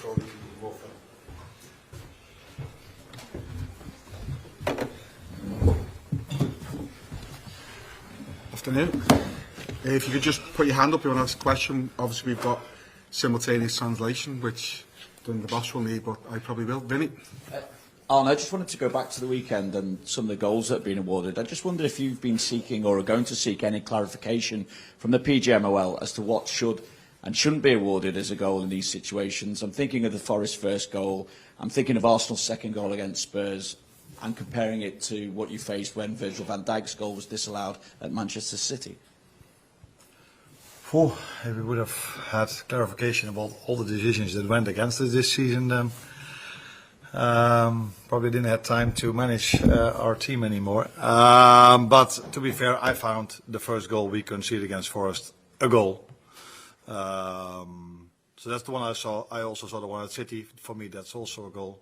Cody Wolfen. Afternoon. If you could just put your hand up, you want to ask a question. Obviously, we've got simultaneous translation, which the boss will need, but I probably will. Vinny? Arne, I just wanted to go back to the weekend and some of the goals that have been awarded. I just wondered if you've been seeking or are going to seek any clarification from the PGMOL as to what should and shouldn't be awarded as a goal in these situations. I'm thinking of the Forest first goal. I'm thinking of Arsenal's second goal against Spurs and comparing it to what you faced when Virgil van Dijk's goal was disallowed at Manchester City. If we would have had clarification about all the decisions that went against us this season, then probably didn't have time to manage our team anymore. But to be fair, I found the first goal we conceded against Forest a goal. So that's the one I saw. I also saw the one at City. For me, that's also a goal.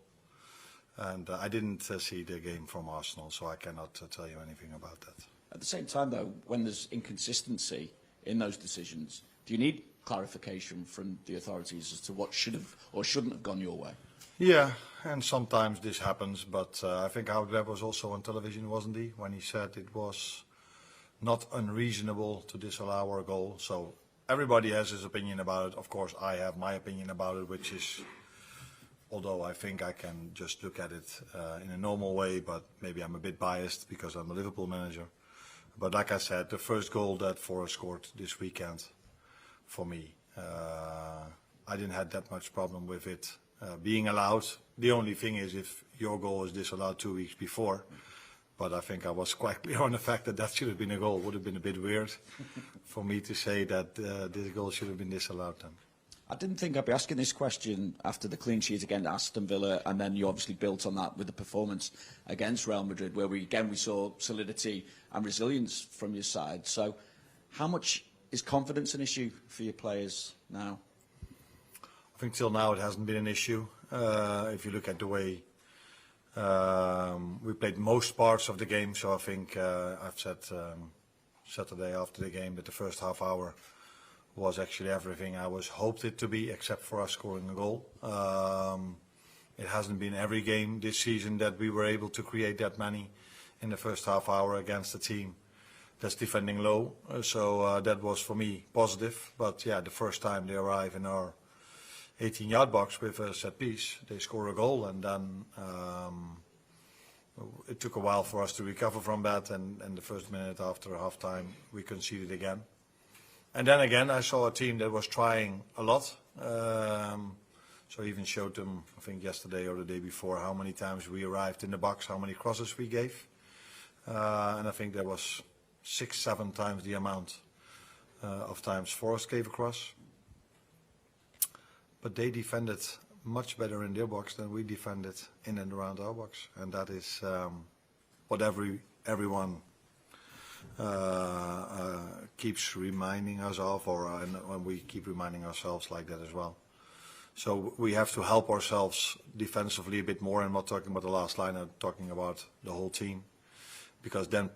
And I didn't see the game from Arsenal, so I cannot tell you anything about that. At the same time, though, when there's inconsistency in those decisions, do you need clarification from the authorities as to what should have or shouldn't have gone your way? Yeah, and sometimes this happens, but I think Houtweb was also on television, wasn't he, when he said it was not unreasonable to disallow our goal. So everybody has his opinion about it. Of course, I have my opinion about it, which is, although I think I can just look at it in a normal way, but maybe I'm a bit biased because I'm a Liverpool manager. But like I said, the first goal that Forest scored this weekend, for me, I didn't have that much problem with it being allowed. The only thing is if your goal is disallowed 2 weeks before, but I think I was quite clear on the fact that that should have been a goal. It would have been a bit weird for me to say that this goal should have been disallowed then. I didn't think I'd be asking this question after the clean sheet against Aston Villa, and then you obviously built on that with the performance against Real Madrid, where we saw solidity and resilience from your side. So how much is confidence an issue for your players now? I think till now it hasn't been an issue. If you look at the way we played most parts of the game, so I think I've said Saturday after the game that the first half hour was actually everything I was hoped it to be, except for us scoring a goal. It hasn't been every game this season that we were able to create that many in the first half hour against a team that's defending low. So that was for me positive. But yeah, the first time they arrive in our 18-yard box with a set piece, they score a goal, and then it took a while for us to recover from that. And the first minute after half-time, we conceded again. And then again, I saw a team that was trying a lot. So I even showed them, I think yesterday or the day before, how many times we arrived in the box, how many crosses we gave. And I think there was 6-7 times the amount of times Forest gave a cross. But they defended much better in their box than we defended in and around our box. And that is what everyone keeps reminding us of, and we keep reminding ourselves like that as well. So we have to help ourselves defensively a bit more. I'm not talking about the last line, I'm talking about the whole team. Because then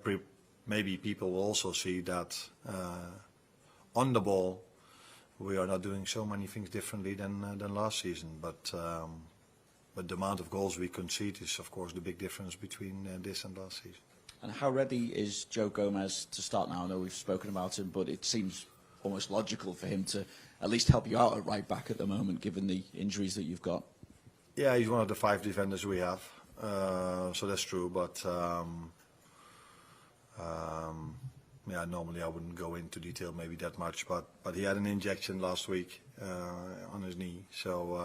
maybe people will also see that on the ball we are not doing so many things differently than last season. But the amount of goals we concede is of course the big difference between this and last season. And how ready is Joe Gomez to start now? I know we've spoken about him, but it seems almost logical for him to at least help you out at right back at the moment, given the injuries that you've got. Yeah, he's one of the 5 defenders we have, so that's true. But yeah, normally I wouldn't go into detail maybe that much, but he had an injection last week on his knee, so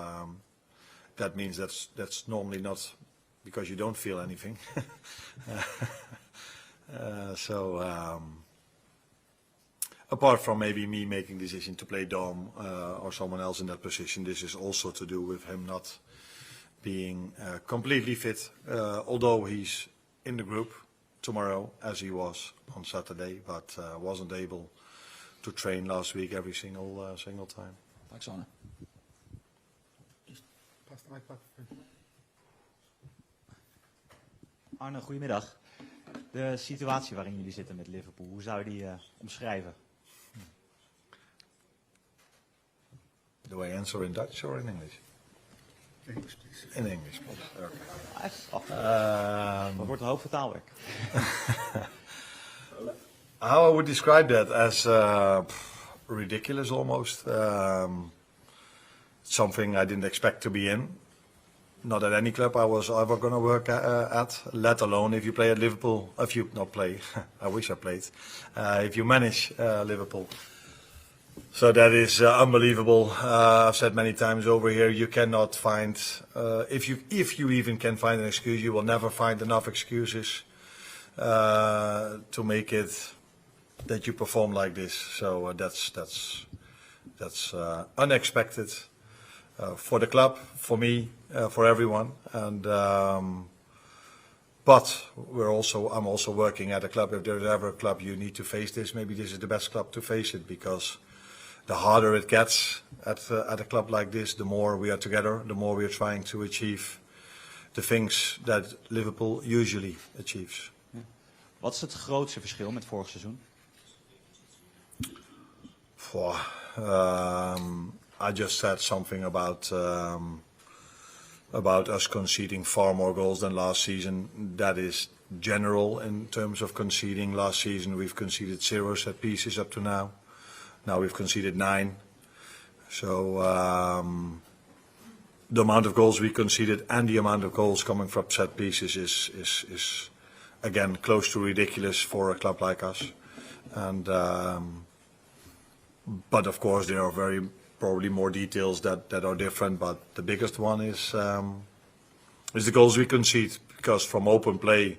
that means that's normally not because you don't feel anything. Apart from maybe me making the decision to play Dom or someone else in that position, this is also to do with him not being completely fit, although he's in the group tomorrow as he was on Saturday, but wasn't able to train last week every single time. Thanks, Arne. Just pass the mic back. Arne, goedemiddag. De situatie waarin jullie zitten met Liverpool, hoe zou je die omschrijven? Do I answer in Dutch or in English? English, please. In English, please. Okay. Wat wordt een hoop vertaalwerk? How I would describe that as ridiculous almost. Something I didn't expect to be in. Not at any club I was ever going to work at, let alone if you play at Liverpool. If you not play, I wish I played. If you manage Liverpool. So that is unbelievable. I've said many times over here, you cannot find, if you even can find an excuse, you will never find enough excuses to make it that you perform like this. So that's unexpected for the club, for me, for everyone. And but I'm also working at a club. If there's ever a club you need to face this, maybe this is the best club to face it, because the harder it gets at a club like this, the more we are together, the more we are trying to achieve the things that Liverpool usually achieves. Wat is het grootste verschil met vorig seizoen? I just said something about us conceding far more goals than last season. That is general in terms of conceding. Last season we've conceded 0 set pieces up to now. Now we've conceded 9. So the amount of goals we conceded and the amount of goals coming from set pieces is again close to ridiculous for a club like us. And but of course there are probably more details that are different. But the biggest one is the goals we concede, because from open play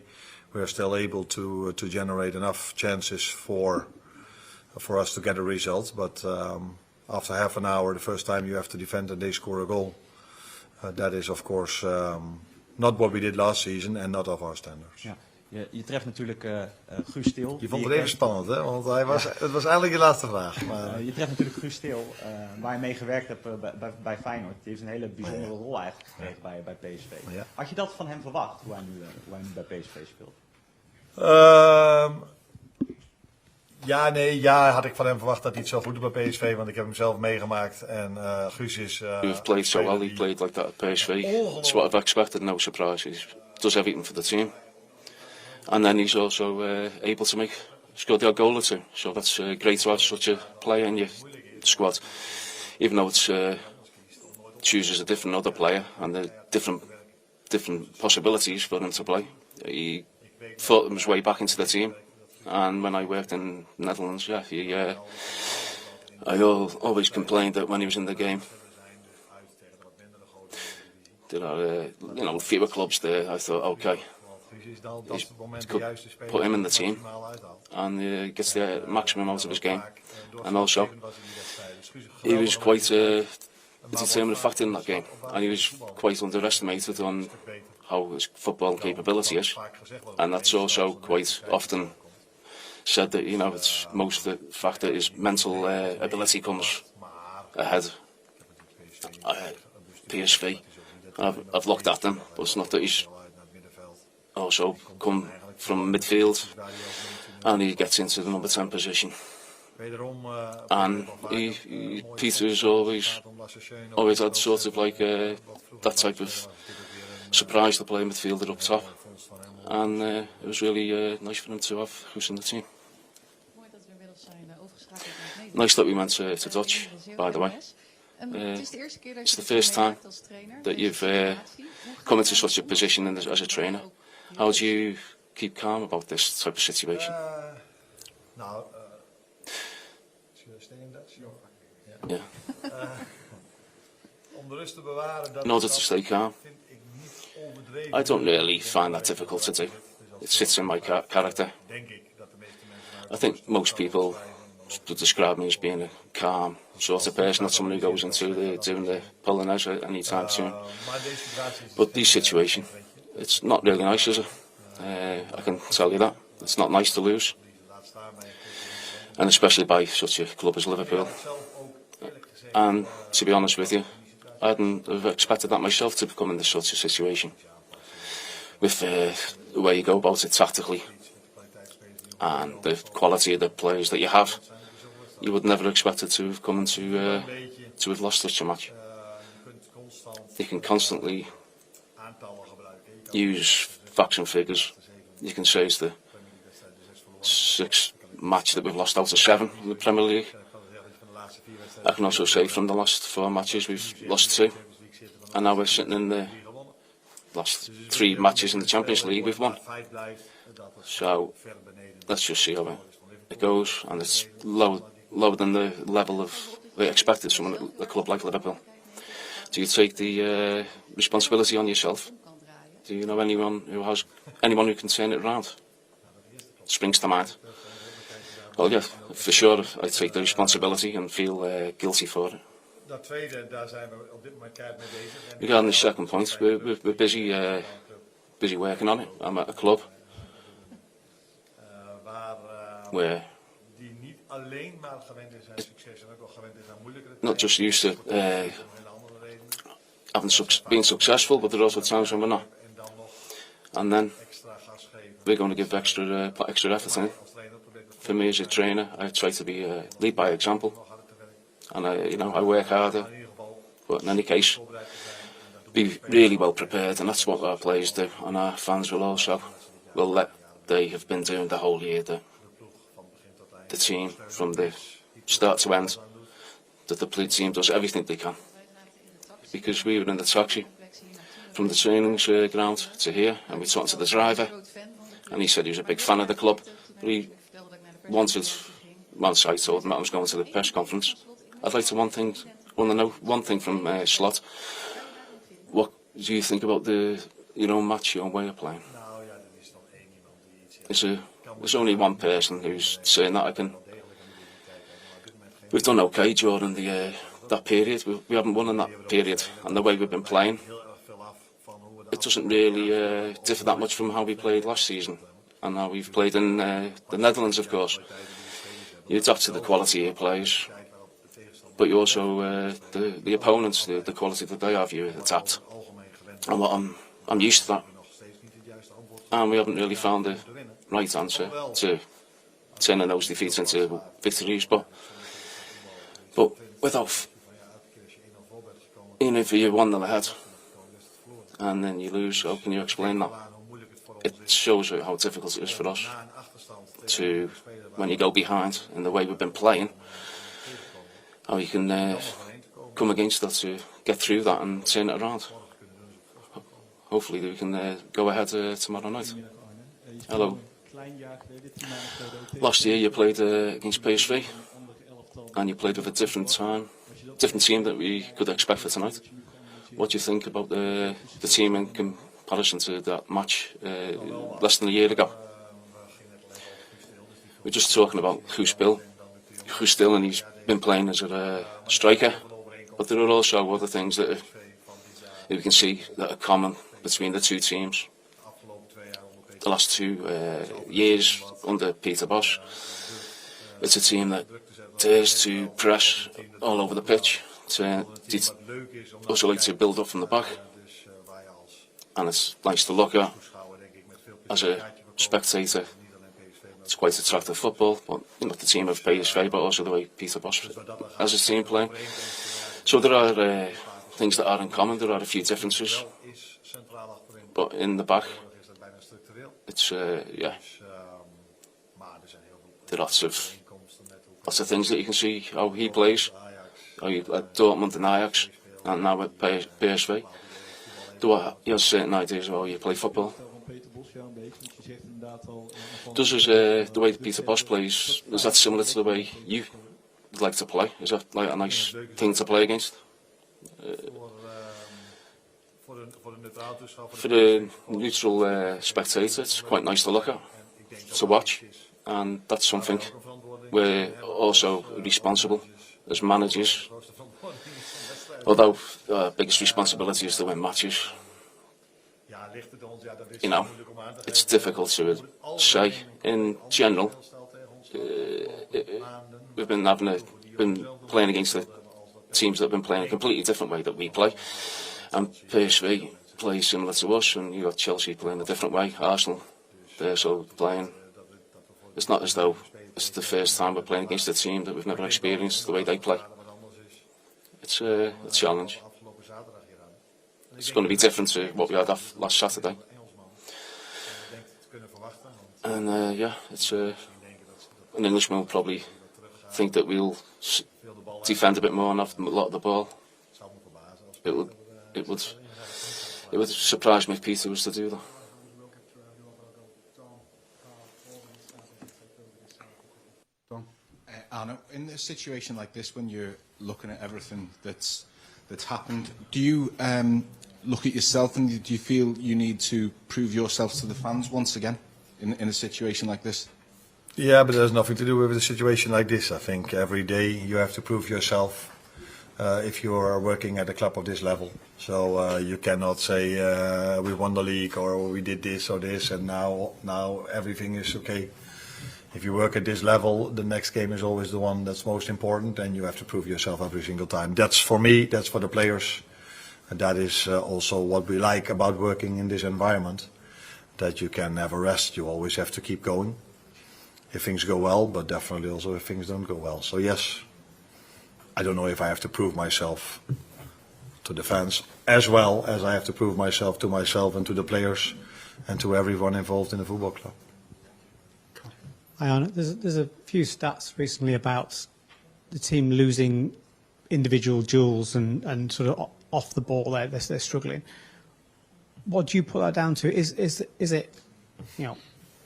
we are still able to generate enough chances for us to get a result. But after half an hour, the first time you have to defend and they score a goal, that is of course not what we did last season and not of our standards. Ja. Je treft natuurlijk Guus Stil. Je vond het even spannend, hè? Want het was eigenlijk je laatste vraag. Maar... je treft natuurlijk Guus Stil, waar je mee gewerkt hebt bij Feyenoord. Die heeft een hele bijzondere rol eigenlijk gekregen bij PSV. Ja. Had je dat van hem verwacht, hoe hij nu bij PSV speelt? Ja, had ik van hem verwacht dat hij het zo goed doet bij PSV, want ik heb hem zelf meegemaakt. En Guus is... You've played so well, he played like that at PSV. It's what I've expected, no surprise. He does everything for the team. And then he's also able to score the odd goal or two. So that's great to have such a player in your squad. Even though it's chooses a different other player and the different possibilities for him to play. He fought his way back into the team. And when I worked in the Netherlands, I always complained that when he was in the game, there are fewer clubs there. I thought, okay, put him in the team and gets the maximum out of his game. And also, he was quite a determined factor in that game, and he was quite underestimated on how his football capability is. And that's also quite often said that it's most of the factor is mental ability comes ahead. PSV, I've looked at them, but it's not that he's also come from midfield and he gets into the number 10 position. And Peter's always had sort of like that type of surprise to play midfielder up top. And it was really nice for him to have Guus in the team. Nice that we went to Dutch, by the way. It's the first time that you've come into such a position as a trainer. How do you keep calm about this type of situation? Yeah. In order to stay calm, I don't really find that difficult to do. It sits in my character. I think most people would describe me as being a calm sort of person, not someone who goes into doing the Polonaise anytime soon. But this situation, it's not really nice, is it? I can tell you that. It's not nice to lose. And especially by such a club as Liverpool. And to be honest with you, I hadn't have expected that myself to come into such a situation. With the way you go about it tactically and the quality of the players that you have, you would never expect it to have come into to have lost such a match. You can constantly use facts and figures. You can say it's the 6th match that we've lost out of 7 in the Premier League. I can also say from the last 4 matches we've lost 2, and now we're sitting in the last 3 matches in the Champions League we've won. So let's just see how it goes, and it's lower than the level of we expected from a club like Liverpool. Do you take the responsibility on yourself? Do you know anyone who can turn it around? Springs to mind. Well, yeah, for sure, I take the responsibility and feel guilty for it. Regarding the second point, we're busy working on it. I'm at a club where not just used to being successful, but there are also times when we're not. And then we're going to give extra effort in. For me as a trainer, I try to lead by example, and I work harder. But in any case, be really well prepared, and that's what our players do, and our fans will also let they have been doing the whole year. The team, from the start to end, the team does everything they can. Because we were in the taxi from the training ground to here, and we talked to the driver, and he said he was a big fan of the club, but he wanted, once I told him that I was going to the press conference, I'd like to want to know one thing from Slot. What do you think about your own match, your own way of playing? There's only one person who's saying that. We've done okay during that period. We haven't won in that period, and the way we've been playing, it doesn't really differ that much from how we played last season, and how we've played in the Netherlands, of course. You adapt to the quality of your players, but you also the opponents, the quality that they have, you adapt. And I'm used to that, and we haven't really found the right answer to turning those defeats into victories. But without, even if you're 1-0 ahead and then you lose, how can you explain that? It shows how difficult it is for us to, when you go behind in the way we've been playing, how you can come against that to get through that and turn it around. Hopefully we can go ahead tomorrow night. Hello. Last year you played against PSV, and you played with a different team that we could expect for tonight. What do you think about the team in comparison to that match less than a year ago? We're just talking about who's still, and he's been playing as a striker, but there are also other things that we can see that are common between the two teams. The last 2 years under Peter Bosz, it's a team that dares to press all over the pitch. They also like to build up from the back, and it's nice to look at as a spectator. It's quite attractive football, but the team of PSV, but also the way Peter Bosz has his team playing. So there are things that are in common. There are a few differences, but in the back, it's there are lots of things that you can see how he plays. At Dortmund and Ajax, and now at PSV. He has certain ideas of how you play football. Does the way Peter Bosz plays, is that similar to the way you like to play? Is that like a nice thing to play against? For the neutral spectator, it's quite nice to look at, to watch, and that's something we're also responsible as managers. Although our biggest responsibility is to win matches, it's difficult to say. In general, we've been playing against the teams that have been playing a completely different way that we play, and PSV play similar to us, and you got Chelsea playing a different way. Arsenal, they're so playing. It's not as though it's the first time we're playing against a team that we've never experienced the way they play. It's a challenge. it's going to be different to what we had last Saturday. And yeah, it's an Englishman will probably think that we'll defend a bit more and have a lot of the ball. It would surprise me if Peter was to do that. Arne, in a situation like this, when you're looking at everything that's happened, do you look at yourself and do you feel you need to prove yourself to the fans once again in a situation like this? Yeah, but it has nothing to do with a situation like this. I think every day you have to prove yourself if you are working at a club of this level. So you cannot say we won the league or we did this or this and now everything is okay. If you work at this level, the next game is always the one that's most important, and you have to prove yourself every single time. That's for me, that's for the players, and that is also what we like about working in this environment, that you can never rest. You always have to keep going if things go well, but definitely also if things don't go well. So yes, I don't know if I have to prove myself to the fans as well as I have to prove myself to myself and to the players and to everyone involved in the football club. Hi, Arne. There's a few stats recently about the team losing individual duels and sort of off the ball. They're struggling. What do you put that down to? Is it, you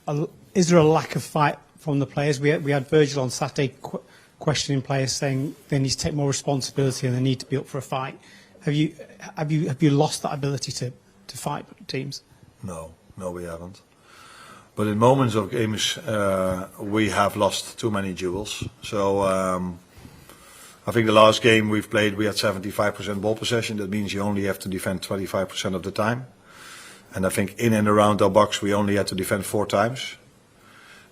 know, is there a lack of fight from the players? We had Virgil on Saturday questioning players, saying they need to take more responsibility and they need to be up for a fight. Have you lost that ability to fight teams? No, we haven't. But in moments of games, we have lost too many duels. So I think the last game we've played, we had 75% ball possession. That means you only have to defend 25% of the time. And I think in and around our box, we only had to defend 4 times.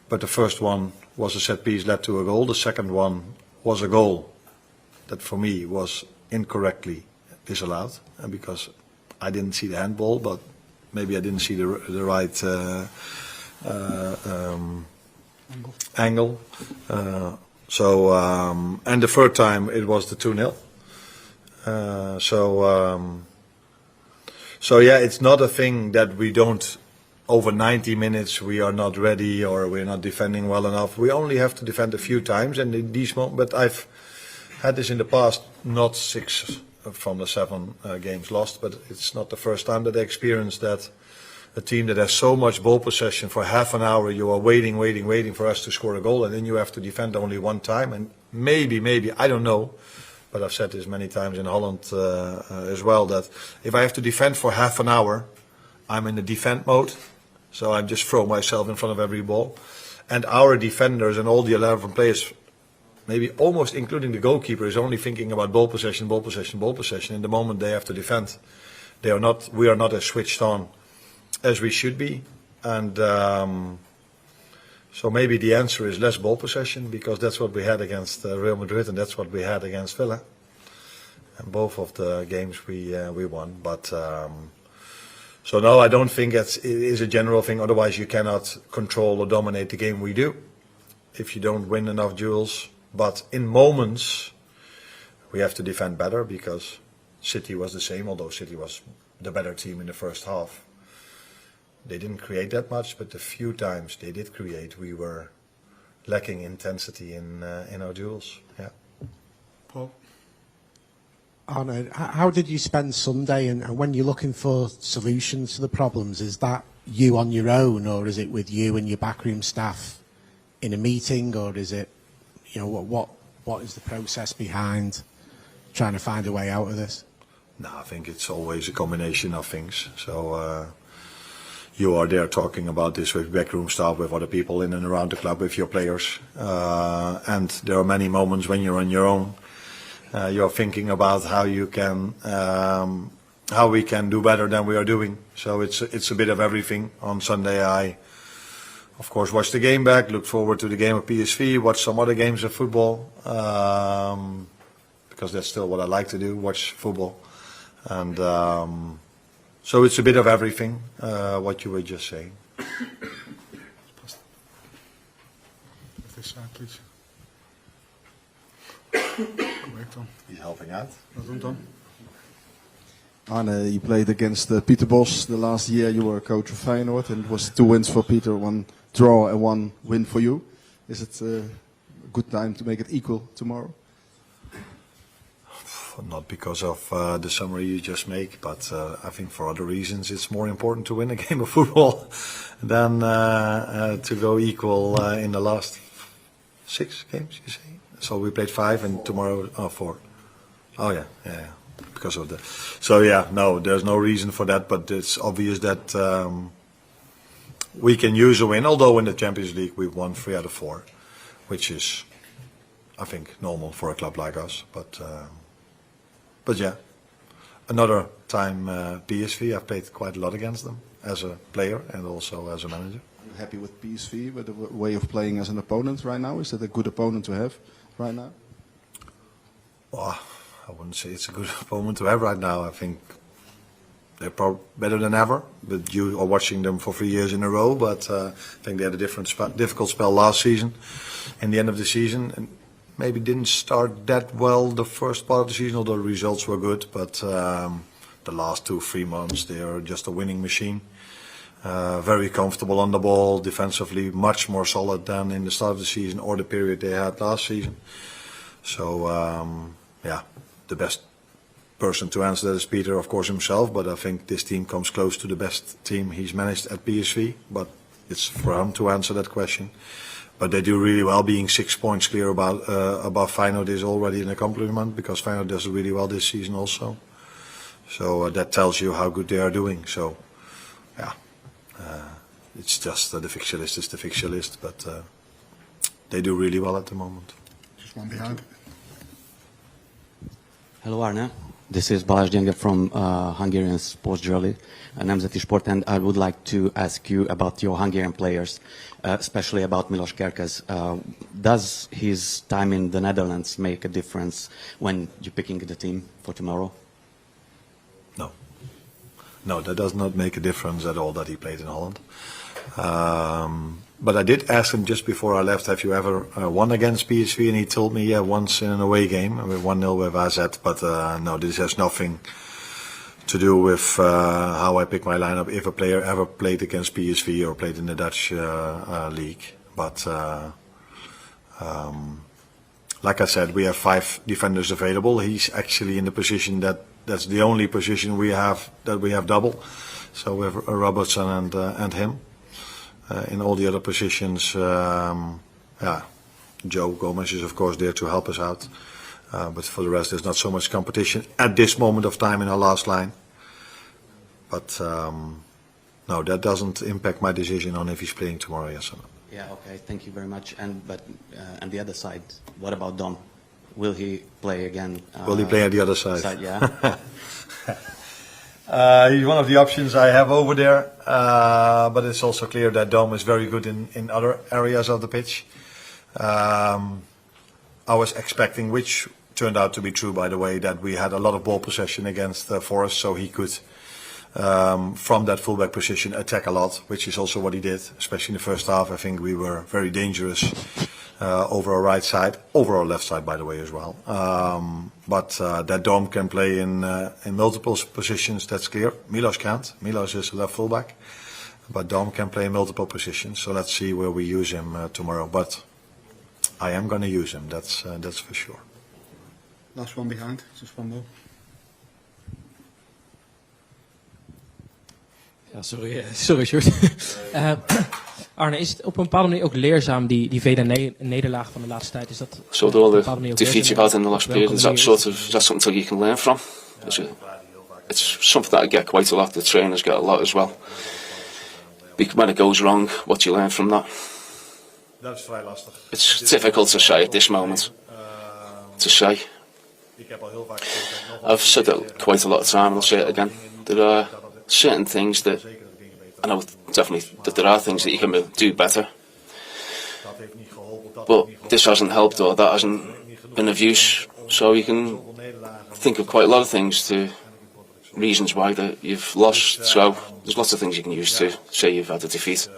But the first one was a set piece, led to a goal. The second one was a goal that for me was incorrectly disallowed. And because I didn't see the handball, but maybe I didn't see the right angle. And the third time it was the 2-0. So yeah, it's not a thing that we don't, over 90 minutes we are not ready or we're not defending well enough. We only have to defend a few times, and in these moments, but I've had this in the past, not 6 from the 7 games lost, but it's not the first time that I experienced that. A team that has so much ball possession for half an hour, you are waiting for us to score a goal, and then you have to defend only 1 time, and maybe, I don't know, but I've said this many times in Holland as well, that if I have to defend for half an hour, I'm in the defend mode, so I just throw myself in front of every ball. And our defenders and all the 11 players, maybe almost including the goalkeeper, is only thinking about ball possession. In the moment they have to defend, we are not as switched on as we should be, and so maybe the answer is less ball possession, because that's what we had against Real Madrid and that's what we had against Villa, and both of the games we won. But so no, I don't think it is a general thing. Otherwise, you cannot control or dominate the game we do if you don't win enough duels. But in moments, we have to defend better, because City was the same, although City was the better team in the first half. They didn't create that much, but the few times they did create, we were lacking intensity in our duels. Yeah. Paul? Arne, how did you spend Sunday, and when you're looking for solutions to the problems, is that you on your own, or is it with you and your backroom staff in a meeting, or is it, you know, what is the process behind trying to find a way out of this? No, I think it's always a combination of things. So you are there talking about this with backroom staff, with other people in and around the club, with your players. And there are many moments when you're on your own. You're thinking about how you can, how we can do better than we are doing. So it's a bit of everything. On Sunday, I, of course, watched the game back, looked forward to the game of PSV, watched some other games of football, because that's still what I like to do, watch football. And so it's a bit of everything, what you were just saying. This side, please. He's helping out. Well done. Arne, you played against Peter Bos the last year. You were coach of Feyenoord, and it was 2 wins for Peter, 1 draw and 1 win for you. Is it a good time to make it equal tomorrow? Not because of the summary you just make, but I think for other reasons it's more important to win a game of football than to go equal in the last 6 games, you say? So we played 5 and tomorrow 4. Oh yeah. Because of the. So yeah, no, there's no reason for that, but it's obvious that we can use a win, although in the Champions League we've won 3 out of 4, which is, I think, normal for a club like us, But yeah, another time PSV, I've played quite a lot against them as a player and also as a manager. Are you happy with PSV, with the way of playing as an opponent right now? Is that a good opponent to have right now? Well, I wouldn't say it's a good opponent to have right now. I think they're probably better than ever. But you are watching them for 3 years in a row. But I think they had a difficult spell last season, in the end of the season. And maybe didn't start that well the first part of the season, although the results were good. But the last 2-3 months, they are just a winning machine. Very comfortable on the ball, defensively much more solid than in the start of the season or the period they had last season. So, yeah, the best person to answer that is Peter, of course, himself. But I think this team comes close to the best team he's managed at PSV. But it's for him to answer that question. But they do really well. Being 6 points clear above Feyenoord is already an accomplishment, because Feyenoord does really well this season also. So that tells you how good they are doing. So, yeah, it's just the fixture list is the fixture list, but they do really well at the moment. Just one behind. Hello, Arne. This is Balázs Gyenge from Hungarian Sports Journal, Nemzeti Sport, and I would like to ask you about your Hungarian players, especially about Milos Kerkez. Does his time in the Netherlands make a difference when you're picking the team for tomorrow? No, that does not make a difference at all that he played in Holland. But I did ask him just before I left, have you ever won against PSV? And he told me, yeah, once in an away game. We 1-0 with AZ. But no, this has nothing to do with how I pick my lineup. If a player ever played against PSV or played in the Dutch league. But like I said, we have 5 defenders available. He's actually in the position that's the only position we have double. So we have Robertson and him. In all the other positions, Joe Gomez is of course there to help us out. But for the rest, there's not so much competition at this moment of time in our last line. But no, that doesn't impact my decision on if he's playing tomorrow, yes or no. Yeah, okay, thank you very much. And the other side, what about Dom? Will he play again? Will he play at the other side? Yeah. He's one of the options I have over there, but it's also clear that Dom is very good in other areas of the pitch. I was expecting, which turned out to be true by the way, that we had a lot of ball possession against Forest, so he could from that fullback position attack a lot, which is also what he did, especially in the first half. I think we were very dangerous over our right side, over our left side by the way as well. But that Dom can play in multiple positions, that's clear. Milos can't. Milos is a left fullback, but Dom can play in multiple positions. So let's see where we use him tomorrow. But I am going to use him. That's for sure. Last one behind, just one more. Ja, sorry Sjoerd. Arne, is het op een bepaalde manier ook leerzaam, die vele nederlagen van de laatste tijd? Is dat so all the defeats you've had in the last period, is that something you can learn from? It's something that I get quite a lot, the trainers get a lot as well. When it goes wrong, what do you learn from that? It's difficult to say at this moment. To say. I've said it quite a lot of time, and I'll say it again. There are certain things that, I know definitely that there are things that you can do better, but this hasn't helped or that hasn't been of use, so you can think of quite a lot of things, to reasons why that you've lost, so there's lots of things you can use to say you've had a defeat.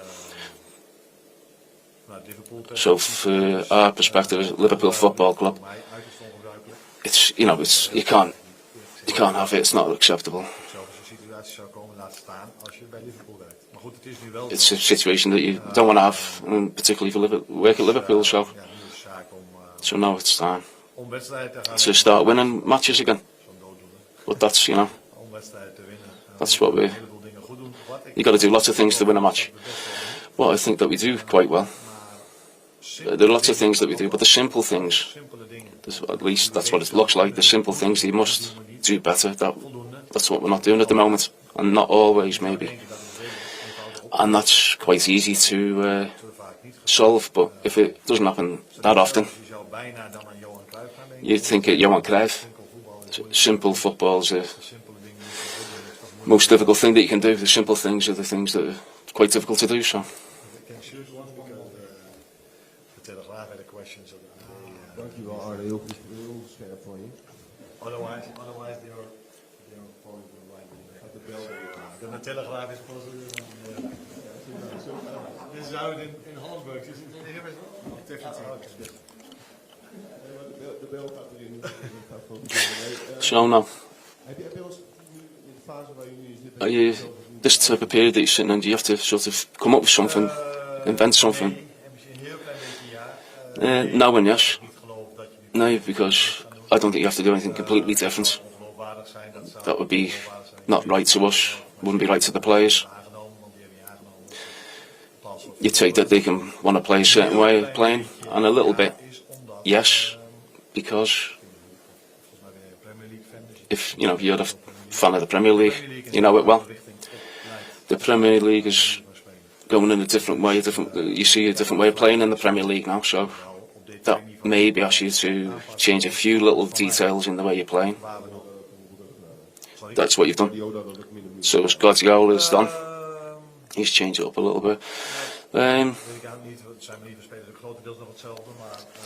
So for our perspective as Liverpool Football Club, it's, you know, you can't You can't have it. It's not acceptable. It's a situation that you don't want to have, and particularly if you work at Liverpool. So now it's time to start winning matches again. But that's, you know, that's what you got to do lots of things to win a match. Well, I think that we do quite well. There are lots of things that we do, but the simple things, at least that's what it looks like, the simple things you must do better. That's what we're not doing at the moment, and not always maybe. And that's quite easy to solve, but if it doesn't happen that often, you think at Johan Cruyff, simple football is the most difficult thing that you can do. The simple things are the things that are quite difficult to do. So. Dankjewel Arne, heel scherp van je. Otherwise they are probably going to line. De Telegraaf is pas. Dit is out in Holland. Is it here as well? Definitely. De bel gaat erin. So now. Heb je wel eens in de fase waar jullie zitten? This type of period that you're sitting in, do you have to sort of come up with something, invent something? No and yes. No, because I don't think you have to do anything completely different. That would be not right to us, wouldn't be right to the players. You take that they can want to play a certain way of playing, and a little bit, yes, because if you know you're a fan of the Premier League, you know it well. The Premier League is going in a different way. You see a different way of playing in the Premier League now, so that maybe asks you to change a few little details in the way you're playing. That's what you've done. So as Guardiola has done, he's changed it up a little bit.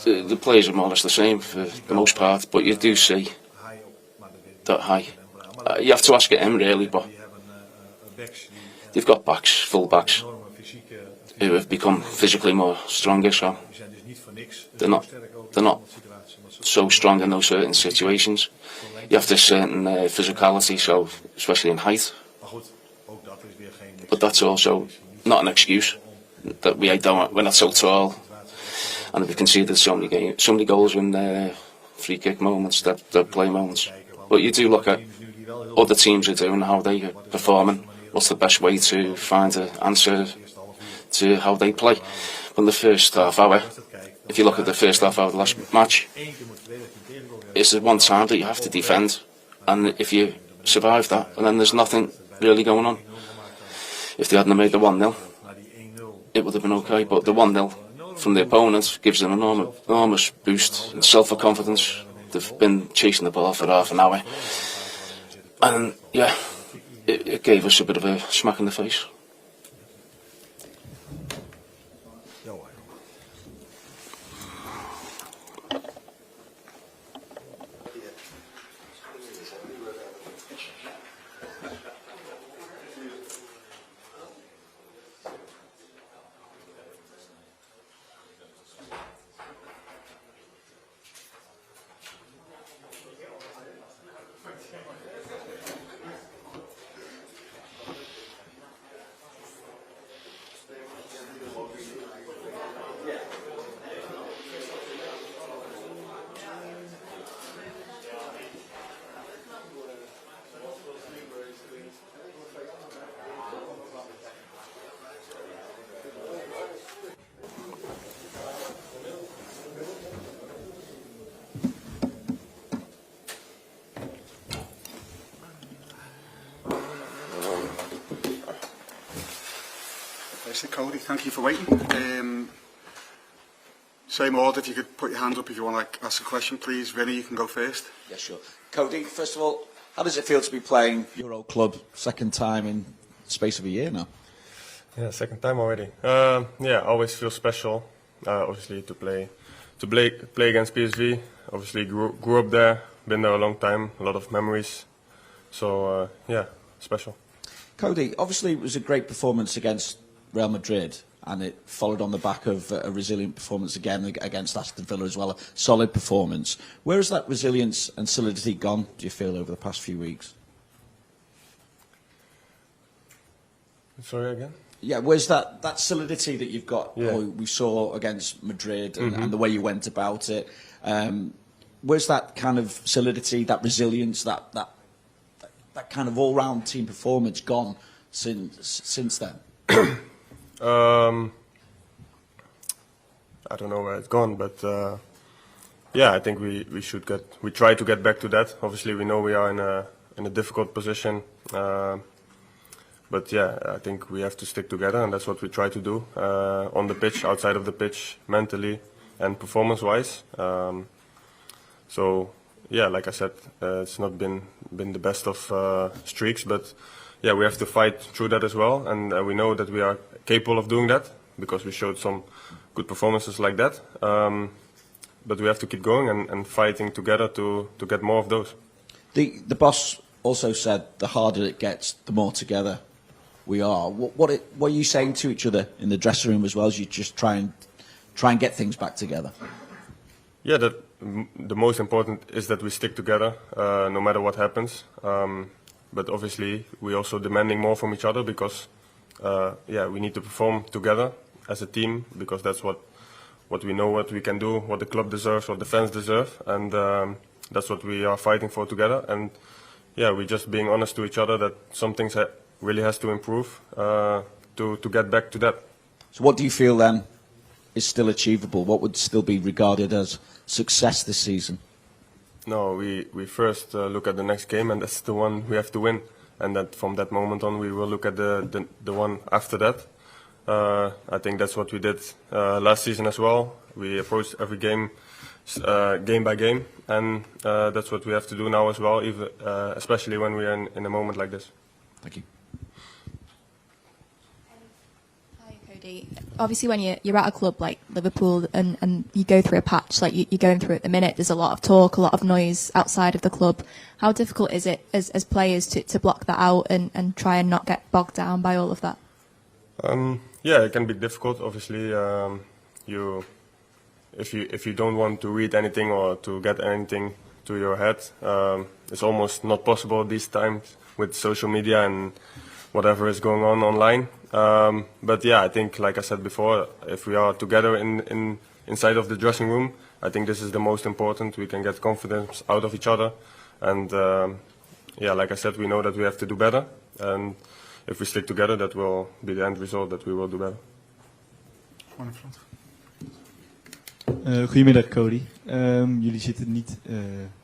The players are more or less the same for the most part, but you do see that high. You have to ask it him really, but they've got backs, full backs, who have become physically more stronger, so they're not so strong in those certain situations. You have this certain physicality, so especially in height. But that's also not an excuse that we're not so tall, and we've conceded so many goals in free kick moments, that play moments. But you do look at other teams are doing, how they are performing. What's the best way to find an answer to how they play? But in the first half hour, if you look at the first half hour of the last match, it's the one time that you have to defend, and if you survive that, and then there's nothing really going on. If they hadn't made the 1-0, it would have been okay, but the 1-0 from the opponent gives them an enormous boost in self-confidence. They've been chasing the ball for half an hour, and yeah, it gave us a bit of a smack in the face. Cody, thank you for waiting. Same order, if you could put your hand up if you want to ask a question, please. Vinny, you can go first. Yeah, sure. Cody, first of all, how does it feel to be playing your old club second time in the space of a year now? Yeah, second time already. Yeah, always feels special. Obviously to play against PSV. Obviously grew up there, been there a long time, a lot of memories. So yeah, special. Cody, obviously it was a great performance against Real Madrid, and it followed on the back of a resilient performance again against Aston Villa as well, a solid performance. Where has that resilience and solidity gone, do you feel, over the past few weeks? Sorry again? Yeah, where's that solidity that you've got? Yeah. We saw against Madrid and the way you went about it. Where's that kind of solidity, that resilience, that kind of all-round team performance gone since then? I don't know where it's gone, but yeah, I think we try to get back to that. Obviously, we know we are in a difficult position. But yeah, I think we have to stick together, and that's what we try to do on the pitch, outside of the pitch, mentally and performance-wise. So yeah, like I said, it's not been the best of streaks, but yeah, we have to fight through that as well, and we know that we are capable of doing that because we showed some good performances like that. But we have to keep going and fighting together to get more of those. The boss also said the harder it gets, the more together we are. What are you saying to each other in the dressing room as well as you just try and get things back together? Yeah, the most important is that we stick together no matter what happens. But obviously we're also demanding more from each other because yeah, we need to perform together as a team because that's what we know, what we can do, what the club deserves, what the fans deserve, and that's what we are fighting for together. And yeah, we're just being honest to each other that some things really has to improve to get back to that. So what do you feel then is still achievable? What would still be regarded as success this season? No, we first look at the next game, and that's the one we have to win. And that from that moment on, we will look at the one after that. I think that's what we did last season as well. We approached every game game by game, and that's what we have to do now as well, even, especially when we are in a moment like this. Thank you. Hi, Cody. Obviously, when you're at a club like Liverpool and you go through a patch like you're going through at the minute, there's a lot of talk, a lot of noise outside of the club. How difficult is it as players to block that out and try and not get bogged down by all of that? Yeah, it can be difficult. Obviously, if you don't want to read anything or to get anything to your head, it's almost not possible these times with social media and whatever is going on online. But yeah, I think, like I said before, if we are together inside of the dressing room, I think this is the most important. We can get confidence out of each other, and yeah, like I said, we know that we have to do better, and if we stick together, that will be the end result, that we will do better. One in front. Goedemiddag, Cody. Jullie zitten niet,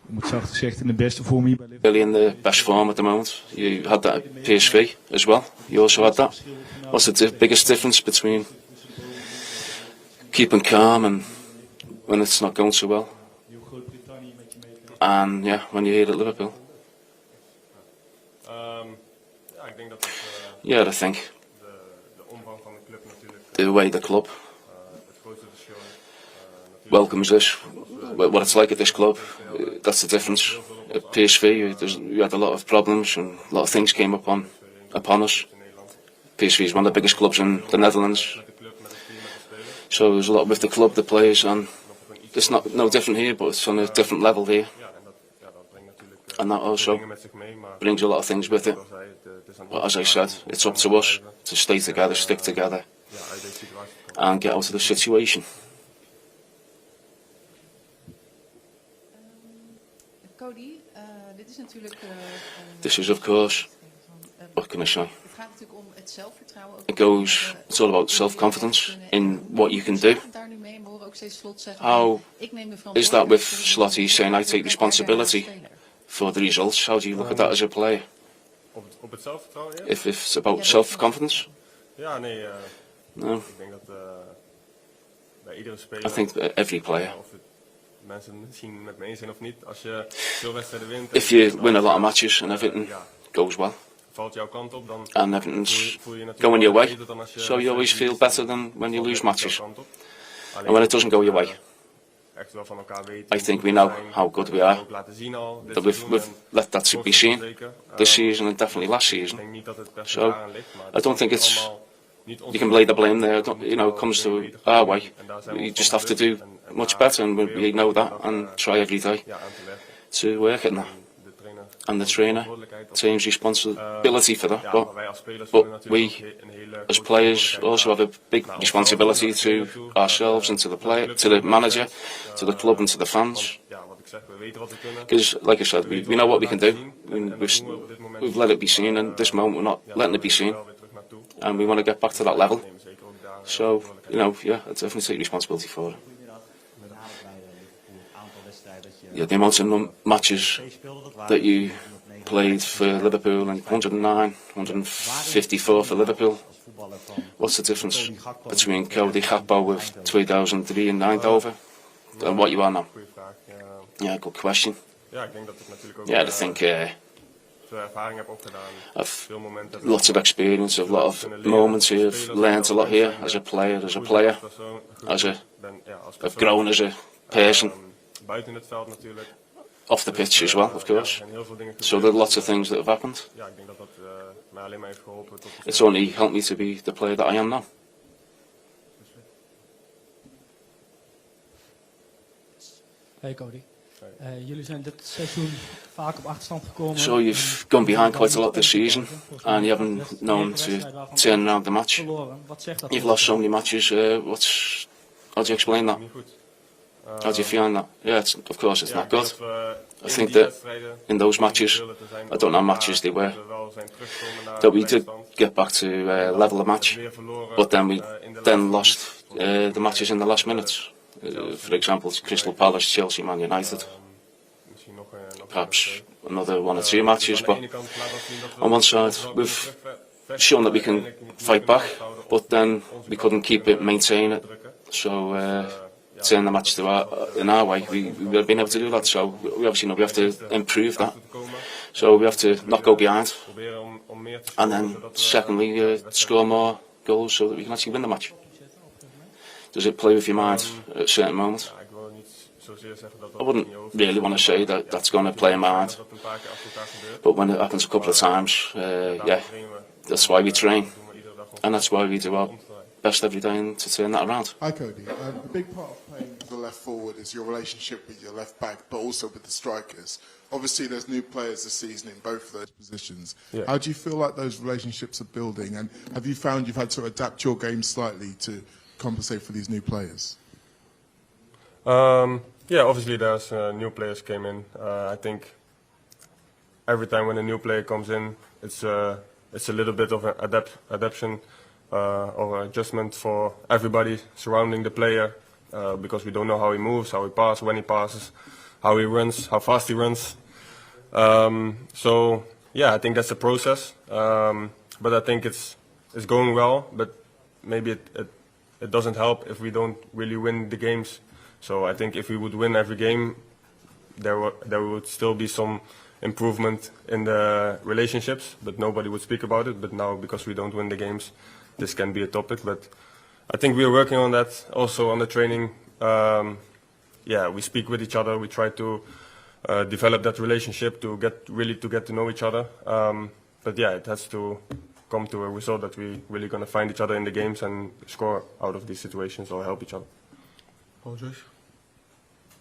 om het zacht gezegd, in de beste vorm hier bij Liverpool. Really in the best form at the moment. You had that at PSV as well. You also had that. What's the biggest difference between keeping calm and when it's not going so well? And yeah, when you're here at Liverpool. Yeah, I think the way the club welcomes us, what it's like at this club, that's the difference. At PSV, you had a lot of problems and a lot of things came upon us. PSV is one of the biggest clubs in the Netherlands, so there's a lot with the club, the players, and it's no different here, but it's on a different level here, and that also brings a lot of things with it. But as I said, it's up to us to stay together, stick together, and get out of the situation. Cody, dit is natuurlijk... This is, of course, what can I say? Het gaat natuurlijk om het zelfvertrouwen. It's all about self-confidence in what you can do. Daar nu mee, we horen ook steeds Slot zeggen. How Ik neem de is that with Slot? He's saying I take responsibility for the results. How do you look at that as a player? Op het zelfvertrouwen, ja? If it's about self-confidence? Ja, nee. No. Ik denk dat bij iedere speler... I think every player. Of het mensen het misschien met me eens zijn of niet. Als je veel wedstrijden wint... If you win a lot of matches and everything goes well, valt jouw kant op, dan and everything's going your way, so you always feel better than when you lose matches. And when it doesn't go your way, I think we know how good we are. That we've let that be seen this season and definitely last season. So I don't think it's you can lay the blame there. You know, it comes to our way. We just have to do much better, and we know that, and try every day to work at that. And the trainer, team's responsibility for that. But we, as players, also have a big responsibility to ourselves and to the player, to the manager, to the club, and to the fans. Because, like I said, we know what we can do. We've let it be seen, and this moment we're not letting it be seen, and we want to get back to that level. So, you know, yeah, I definitely take responsibility for it. Yeah, the amount of matches that you played for Liverpool, and 109, 154 for Liverpool. What's the difference between Cody, Gakpo with 2003 in Eindhoven and what you are now? Yeah, good question. Yeah, I think I've lots of experience, a lot of moments here. I've learned a lot here as a player, I've grown as a person. Off the pitch as well, of course. So there are lots of things that have happened. It's only helped me to be the player that I am now. Hey Cody. Jullie zijn dit seizoen vaak op achterstand gekomen. So you've gone behind quite a lot this season, and you haven't known to turn around the match. You've lost so many matches. How do you explain that? How do you find that? Yeah, of course it's not good. I think that in those matches, I don't know how matches they were, that we did get back to level the match, but then we lost the matches in the last minutes. For example, Crystal Palace, Chelsea, Man United. Perhaps another 1 or 2 matches, but on one side we've shown that we can fight back, but then we couldn't keep it, maintain it. So turn the match in our way. We've been able to do that, so we obviously know we have to improve that. So we have to not go behind, and then secondly score more goals so that we can actually win the match. Does it play with your mind at a certain moment? I wouldn't really want to say that that's going to play in my mind, but when it happens a couple of times, yeah, that's why we train, and that's why we do our best every day to turn that around. Hi Cody, a big part of playing the left forward is your relationship with your left back, but also with the strikers. Obviously there's new players this season in both of those positions. Yeah. How do you feel like those relationships are building, and have you found you've had to adapt your game slightly to compensate for these new players? Yeah, obviously there's new players came in. I think every time when a new player comes in, it's a little bit of an adaptation or adjustment for everybody surrounding the player, because we don't know how he moves, how he passes, when he passes, how he runs, how fast he runs. So yeah, I think that's a process. But I think it's going well. But maybe it doesn't help if we don't really win the games. So I think if we would win every game, there would still be some improvement in the relationships, but nobody would speak about it. But now, because we don't win the games, this can be a topic. But I think we are working on that also on the training. Yeah, we speak with each other. We try to develop that relationship to get to know each other. But yeah, it has to come to a result that we really going to find each other in the games and score out of these situations or help each other. Apologies.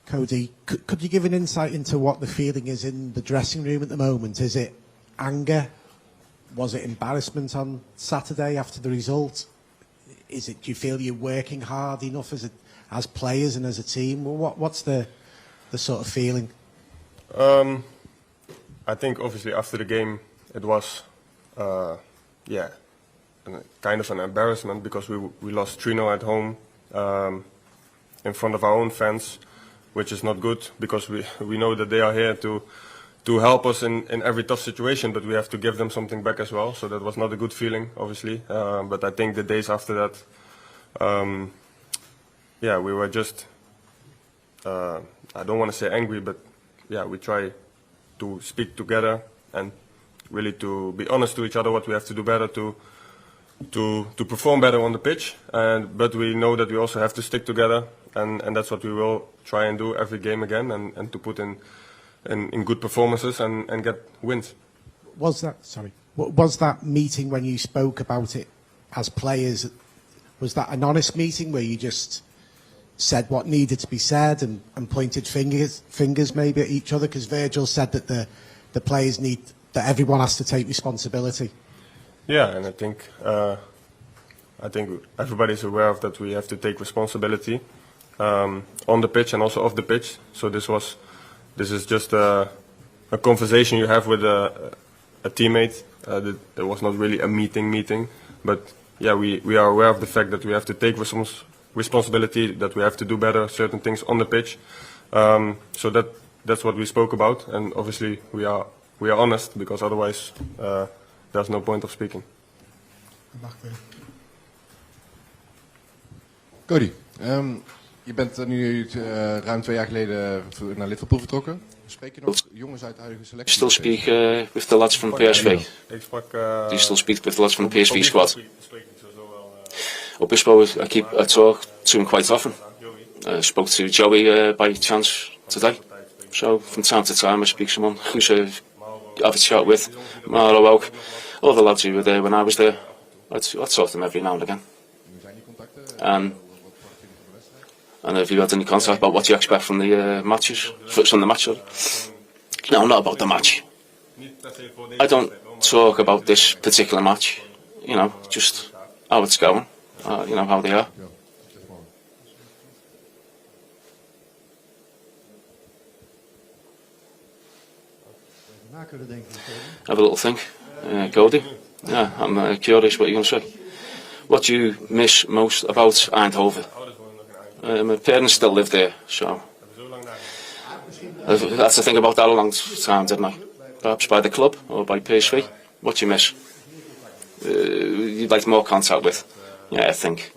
Cody, could you give an insight into what the feeling is in the dressing room at the moment? Is it anger? Was it embarrassment on Saturday after the result? Do you feel you're working hard enough as players and as a team? Well, what's the sort of feeling? I think obviously after the game it was yeah, kind of an embarrassment, because we lost 3-0 at home in front of our own fans, which is not good, because we know that they are here to help us in every tough situation, but we have to give them something back as well. So that was not a good feeling, obviously. But I think the days after that, yeah, we were just, I don't want to say angry, but yeah, we try to speak together and really to be honest to each other what we have to do better to perform better on the pitch. But we know that we also have to stick together, and that's what we will try and do every game again, and to put in good performances and get wins. Was that meeting when you spoke about it as players, was that an honest meeting where you just said what needed to be said and pointed fingers maybe at each other? Because Virgil said that the players need, that everyone has to take responsibility. Yeah, and I think everybody's aware of that. We have to take responsibility on the pitch and also off the pitch. So this is just a conversation you have with a teammate. It was not really a meeting, but yeah, we are aware of the fact that we have to take responsibility, that we have to do better certain things on the pitch. So that's what we spoke about, and obviously we are honest, because otherwise there's no point of speaking. Cody, je bent nu ruim 2 jaar geleden naar Liverpool vertrokken. Spreek je nog jongens uit de huidige selectie? Still speak with the lads from PSV. Do you still speak with the lads from the PSV squad? Obispo, I talk to him quite often. Spoke to Joey by chance today. So from time to time I speak to someone who's have a chat with. Marlo ook. All the lads who were there when I was there. I talk to them every now and again. And have you had any contact about what you expect from the matches? From the match? No, not about the match. I don't talk about this particular match. You know, just how it's going. You know, how they are. Have a little think. Cody? Yeah, I'm curious what you're going to say. What do you miss most about Eindhoven? My parents still live there, so I had to think about that a long time, didn't I? Perhaps by the club or by PSV. What do you miss? You'd like more contact with? Yeah, I think.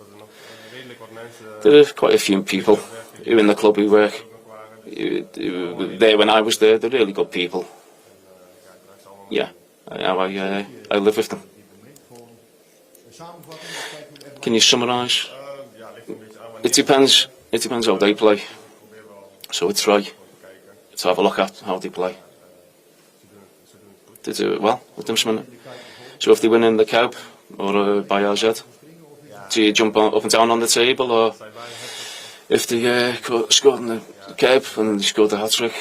There are quite a few people who in the club who work who were there when I was there. They're really good people. Yeah, I live with them. Can you summarise? It depends how they play. So I try to have a look at how they play. They do it well with them, so if they win in the Cup or by RZ, do you jump up and down on the table? Or if they scored in the Cup and they scored a hat-trick,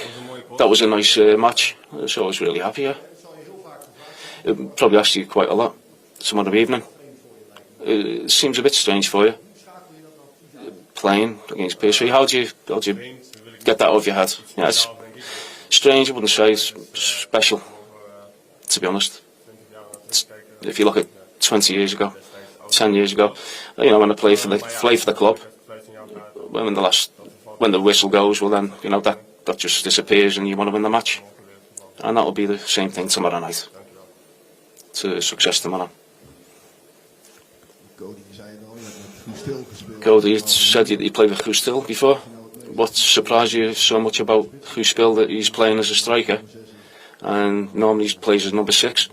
that was a nice match, so I was really happy. Yeah. It probably asked you quite a lot some other evening. It seems a bit strange for you, playing against PSV. How do you get that off your head? Yeah, it's strange. I wouldn't say it's special, to be honest. If you look at 20 years ago, 10 years ago, you know, when I played for the club, when the whistle goes, well then, you know, that just disappears and you want to win the match, and that will be the same thing tomorrow night. To success tomorrow. Cody said you played with Guus Til before. What surprised you so much about Guus Til that he's playing as a striker and normally he plays as number 6?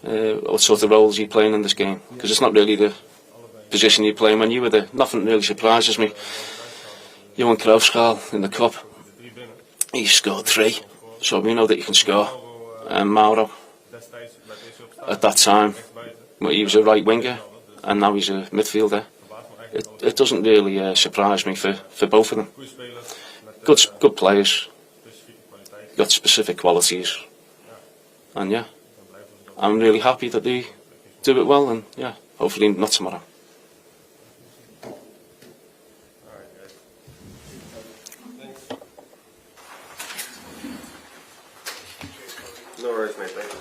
What sort of roles are you playing in this game? Because it's not really the position you playing when you were there. Nothing really surprises me. Johan Cruijffschaal in the cup, he scored 3, so we know that you can score. And Mauro, at that time, he was a right winger, and now he's a midfielder. It doesn't really surprise me for both of them. Good players, got specific qualities, and yeah, I'm really happy that they do it well, and yeah, hopefully not tomorrow. No worries, mate. Thank you.